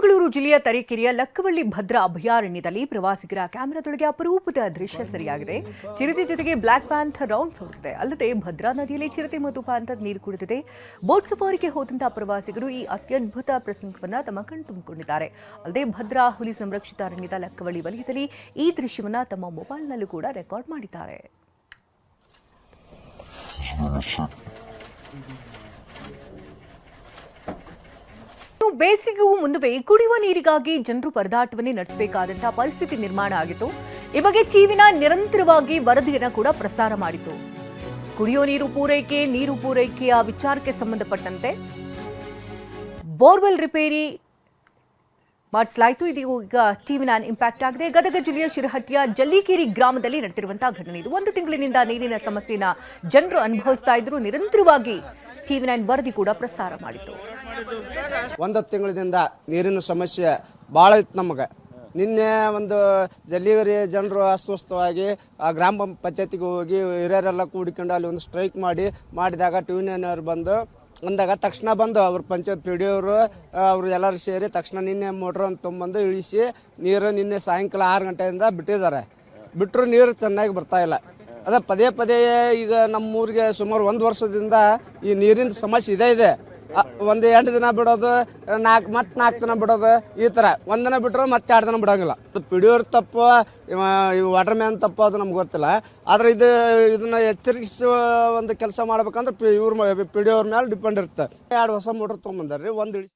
ಚಿಕ್ಕಮಗಳೂರು ಜಿಲ್ಲೆಯ ತರೀಕೆರೆಯ ಲಕ್ಕವಳ್ಳಿ ಭದ್ರಾ ಅಭಯಾರಣ್ಯದಲ್ಲಿ ಪ್ರವಾಸಿಗರ ಕ್ಯಾಮೆರಾದೊಳಗೆ ಅಪರೂಪದ ದೃಶ್ಯ ಸೆರೆಯಾಗಿದೆ. ಚಿರತೆ ಜೊತೆಗೆ ಬ್ಲಾಕ್ ಪ್ಯಾಂಥರ್ ರೌಂಡ್ಸ್ ಹೊರಟಿದೆ. ಅಲ್ಲದೆ ಭದ್ರಾ ನದಿಯಲ್ಲಿ ಚಿರತೆ ಮತ್ತು ಪ್ಯಾಂಥರ್ ನೀರು ಕುಡಿದಿದೆ. ಬೋಟ್ ಸಫಾರಿಗೆ ಹೋದಂತಹ ಪ್ರವಾಸಿಗರು ಈ ಅತ್ಯದ್ಭುತ ಪ್ರಸಂಗವನ್ನ ತಮ್ಮ ಕಣ್ತುಂಬಿಕೊಂಡಿದ್ದಾರೆ. ಅಲ್ಲದೆ ಭದ್ರಾ ಹುಲಿ ಸಂರಕ್ಷಿತ ಅರಣ್ಯದ ಲಕ್ಕವಳ್ಳಿ ವಲಯದಲ್ಲಿ ಈ ದೃಶ್ಯವನ್ನ ತಮ್ಮ ಮೊಬೈಲ್ನಲ್ಲೂ ಕೂಡ ರೆಕಾರ್ಡ್ ಮಾಡಿದ್ದಾರೆ. ಬೇಸಿಗೆಗೂ ಮುನ್ನವೇ ಕುಡಿಯುವ ನೀರಿಗಾಗಿ ಜನರು ಪರದಾಟವನ್ನೇ ನಡೆಸಬೇಕಾದಂತಹ ಪರಿಸ್ಥಿತಿ ನಿರ್ಮಾಣ ಆಗಿತ್ತು. ಈ ಬಗ್ಗೆ ಚೀವಿನ ನಿರಂತರವಾಗಿ ವರದಿಯನ್ನು ಕೂಡ ಪ್ರಸಾರ ಮಾಡಿತು. ಕುಡಿಯೋ ನೀರು ಪೂರೈಕೆಯ ವಿಚಾರಕ್ಕೆ ಸಂಬಂಧಪಟ್ಟಂತೆ ಬೋರ್ವೆಲ್ ರಿಪೇರಿ ಮಾಡಿಸಲಾಯಿತು. ಇದು ಈಗ ಟಿವಿ 9 ಇಂಪ್ಯಾಕ್ಟ್ ಆಗಿದೆ. ಗದಗ ಜಿಲ್ಲೆಯ ಶಿರಹಟ್ಟಿಯ ಜಲ್ಲಿಕೇರಿ ಗ್ರಾಮದಲ್ಲಿ ನಡೆದಿರುವಂತಹ ಘಟನೆ ಇದು. 1 ತಿಂಗಳಿನಿಂದ ನೀರಿನ ಸಮಸ್ಯೆನ ಜನರು ಅನುಭವಿಸ್ತಾ ಇದ್ರು. ನಿರಂತರವಾಗಿ ಟಿವಿ 9 ವರದಿ ಕೂಡ ಪ್ರಸಾರ ಮಾಡಿತು. 1 ತಿಂಗಳಿಂದ ನೀರಿನ ಸಮಸ್ಯೆ ಭಾಳ ಇತ್ತು ನಮಗೆ. ನಿನ್ನೆ ಒಂದು ಜಲ್ಲಿಗೇರಿ ಜನರು ಅಸ್ವಸ್ಥವಾಗಿ ಗ್ರಾಮ ಪಂಚಾಯತಿಗೆ ಹೋಗಿ ಹಿರಿಯರೆಲ್ಲ ಕೂಡಿಕೊಂಡು ಅಲ್ಲಿ ಒಂದು ಸ್ಟ್ರೈಕ್ ಮಾಡಿದಾಗ ಟಿವಿ 9 ಅವರು ಬಂದು ಅಂದಾಗ ತಕ್ಷಣ ಬಂದು ಅವ್ರ ಪಂಚಾಯತ್ ಪಿ ಡಿ ಅವರು ಎಲ್ಲರೂ ಸೇರಿ ತಕ್ಷಣ ನಿನ್ನೆ ಮೋಟ್ರನ್ನು ತೊಗೊಂಬಂದು ಇಳಿಸಿ ನೀರು ನಿನ್ನೆ ಸಾಯಂಕಾಲ 6 ಗಂಟೆಯಿಂದ ಬಿಟ್ಟಿದ್ದಾರೆ. ಬಿಟ್ಟರು ನೀರು ಚೆನ್ನಾಗಿ ಬರ್ತಾ ಇಲ್ಲ. ಅದೇ ಪದೇ ಈಗ ನಮ್ಮೂರಿಗೆ ಸುಮಾರು 1 ವರ್ಷದಿಂದ ಈ ನೀರಿನ ಸಮಸ್ಯೆ ಇದೆ. ಒಂದು 8 ದಿನ ಬಿಡೋದು, 4 ದಿನ ಬಿಡೋದು, ಈ ಥರ. 1 ದಿನ ಬಿಟ್ಟರೆ ಮತ್ತೆ 2 ದಿನ ಬಿಡೋಂಗಿಲ್ಲ. ಪಿ ಡಿ ಅವ್ರ ತಪ್ಪು, ವಾಟರ್ ಮ್ಯಾನ್ ತಪ್ಪು, ಅದು ನಮ್ಗೆ ಗೊತ್ತಿಲ್ಲ. ಆದರೆ ಇದನ್ನ ಎಚ್ಚರಿಸುವ ಒಂದು ಕೆಲಸ ಮಾಡ್ಬೇಕಂದ್ರೆ ಇವ್ರ ಪಿ ಡಿ ಅವ್ರ ಮೇಲೆ ಡಿಪೆಂಡ್ ಇರುತ್ತೆ. 2 ಹೊಸ ಮೋಟ್ರ್ ತೊಗೊಂಬಂದಾರ್ರಿ, 1 ಇಳಿಸಿ